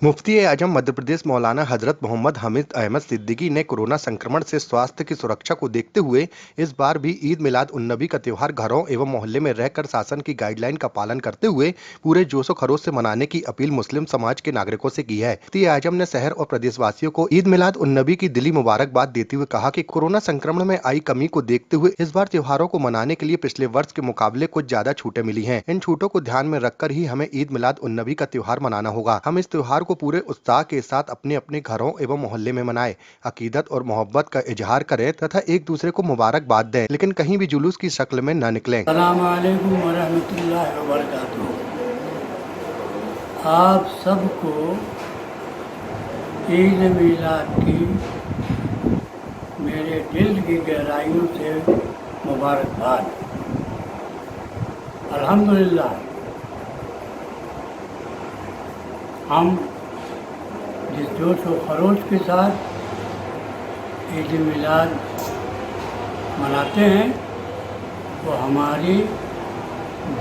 मुफ्ती आजम मध्य प्रदेश मौलाना हजरत मोहम्मद हामिद अहमद सिद्दीकी ने कोरोना संक्रमण से स्वास्थ्य की सुरक्षा को देखते हुए इस बार भी ईद मिलाद उन नबी का त्योहार घरों एवं मोहल्ले में रहकर शासन की गाइडलाइन का पालन करते हुए पूरे जोशो खरोश से मनाने की अपील मुस्लिम समाज के नागरिकों से की है। मुफ्ती आजम ने शहर और प्रदेशवासियों को ईद मिलाद उन नबी की दिली मुबारकबाद देते हुए कहा कि कोरोना संक्रमण में आई कमी को देखते हुए इस बार त्योहारों को मनाने के लिए पिछले वर्ष के मुकाबले कुछ ज्यादा छूटें मिली हैं। इन छूटों को ध्यान में रखकर ही हमें ईद मिलाद उन नबी का त्योहार मनाना होगा। हम इस त्योहार को पूरे उत्साह के साथ अपने अपने घरों एवं मोहल्ले में मनाएं, अकीदत और मोहब्बत का इजहार करें तथा एक दूसरे को मुबारकबाद दें, लेकिन कहीं भी जुलूस की शक्ल में न निकलें। अस्सलाम वालेकुम वरहमतुल्लाहि वबरकातुहू। आप सबको ईद मिलाद की मेरे दिल की गहराइयों से मुबारकबाद। अल्हम्दुलिल्लाह हम जिस जोश व खरोश के साथ ईद मिलाद मनाते हैं वो हमारी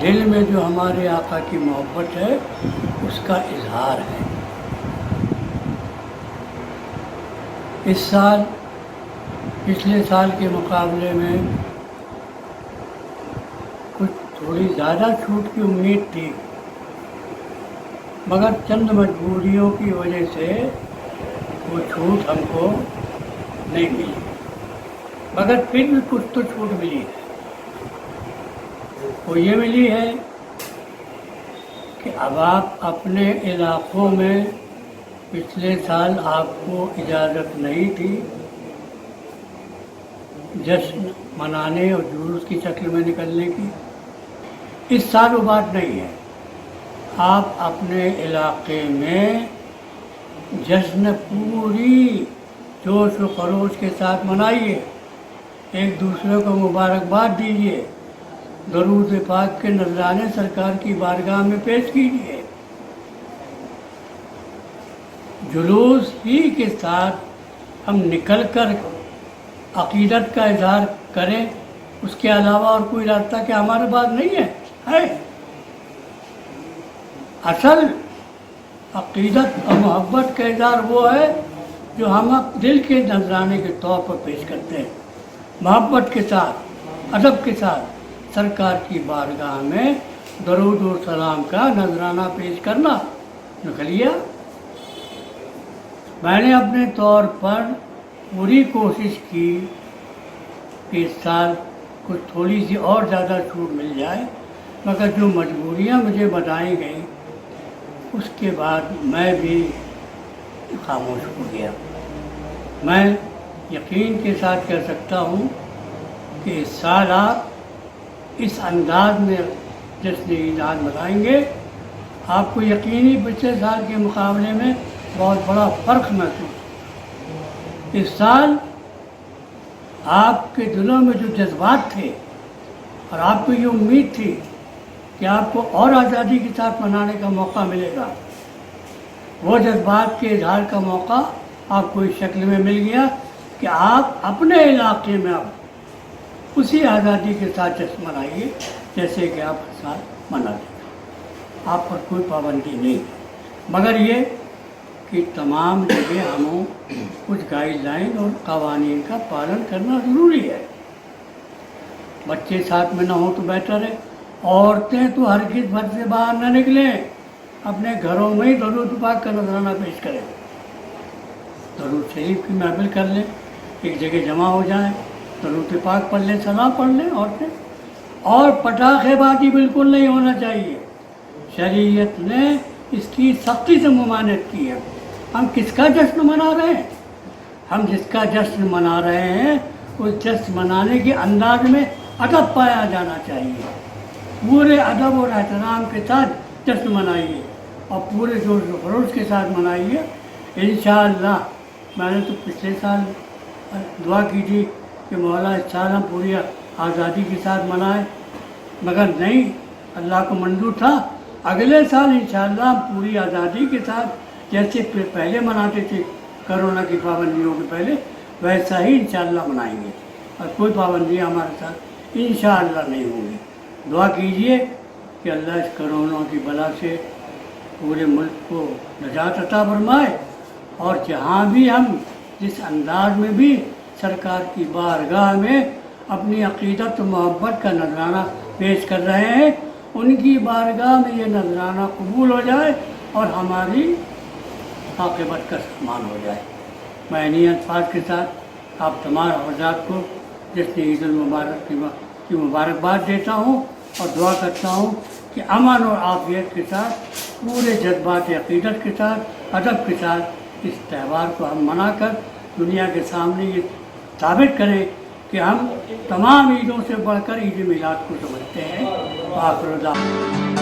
दिल में जो हमारे आका की मोहब्बत है उसका इजहार है। इस साल पिछले साल के मुकाबले में कुछ थोड़ी ज़्यादा छूट की उम्मीद थी, मगर चंद मजबूरियों की वजह से वो छूट हमको नहीं मिली, मगर फिर भी कुछ तो छूट मिली है। वो ये मिली है कि अब आप अपने इलाक़ों में पिछले साल आपको इजाज़त नहीं थी जश्न मनाने और जुलूस की शक्ल में निकलने की, इस साल वो बात नहीं है। आप अपने इलाके में जश्न पूरी जोश व खरोश के साथ मनाइए, एक दूसरे को मुबारकबाद दीजिए, दरूद पाक के नजराने सरकार की बारगाह में पेश कीजिए। जुलूस ही के साथ हम निकलकर अकीदत का इजहार करें, उसके अलावा और कोई रास्ता क्या हमारे पास नहीं है। असल अकीदत और मोहब्बत का इजहार वो है जो हम दिल के नजराने के तौर पर पेश करते हैं, मोहब्बत के साथ अदब के साथ सरकार की बारगाह में दरूद और सलाम का नजराना पेश करना। निकलिए, मैंने अपने तौर पर पूरी कोशिश की कि इस साल कुछ थोड़ी सी और ज़्यादा छूट मिल जाए, मगर जो मजबूरियाँ मुझे बताई गई उसके बाद मैं भी खामोश हो गया। मैं यकीन के साथ कह सकता हूँ कि इस साल आप इस अंदाज में जश्न ईद मनाएंगे, आपको यकीनी पिछले साल के मुकाबले में बहुत बड़ा फ़र्क महसूस। इस साल आपके दिलों में जो जज्बात थे और आपको ये उम्मीद थी कि आपको और आज़ादी के साथ मनाने का मौका मिलेगा, वो जज्बात के इजहार का मौका आपको इस शक्ल में मिल गया कि आप अपने इलाके में अब उसी आज़ादी के साथ जश्न मनाइए जैसे कि आप हर साल मनाते हैं। आप पर कोई पाबंदी नहीं, मगर ये कि तमाम जगह हमें कुछ गाइडलाइन और कवानीन का पालन करना ज़रूरी है। बच्चे साथ में ना हो तो बेहतर है। औरतें तो हरगिज़ घर से बाहर न निकलें, अपने घरों में ही दरूद पाक का नजराना पेश करें, दरूद शरीफ की महफिल कर लें, एक जगह जमा हो जाएं, दरूद पाक पढ़ लें, सलाम पढ़ लें औरतें। और पटाखेबाजी बिल्कुल नहीं होना चाहिए, शरीयत ने इसकी सख्ती से ममानत की है। हम किसका जश्न मना रहे हैं? हम जिसका जश्न मना रहे हैं उस जश्न मनाने के अंदाज में अदब पाया जाना चाहिए। पूरे अदब और एहतराम के साथ जश्न मनाइए और पूरे जोश व खरोश के साथ मनाइए। इंशाअल्लाह मैंने तो पिछले साल दुआ की थी कि मौला इस साल हम पूरी आज़ादी के साथ मनाएं, मगर नहीं, अल्लाह को मंजूर था। अगले साल इंशाअल्लाह हम पूरी आज़ादी के साथ जैसे पहले मनाते थे कोरोना की पाबंदियों के पहले, वैसा ही इंशाअल्लाह मनाएंगे और कोई पाबंदियाँ हमारे साथ इंशाअल्लाह नहीं होंगी। दुआ कीजिए कि अल्लाह इस कोरोना की बला से पूरे मुल्क को नजात अता फरमाए और जहाँ भी हम जिस अंदाज में भी सरकार की बारगाह में अपनी अक़ीदत और मोहब्बत का नजराना पेश कर रहे हैं, उनकी बारगाह में ये नजराना कबूल हो जाए और हमारी आक़िबत का सामान हो जाए। मैं इन्हीं अल्फाज के साथ आप तमाम हज़रात को जश्न ईद उल मुबारक की मुबारकबाद देता हूँ और दुआ करता हूँ कि अमन और आफियत के साथ पूरे जज्बात अक़ीदत के साथ अदब के साथ इस त्यौहार को हम मनाकर दुनिया के सामने ये साबित करें कि हम तमाम ईदों से बढ़कर ईद मिलाद को समझते हैं। आखिर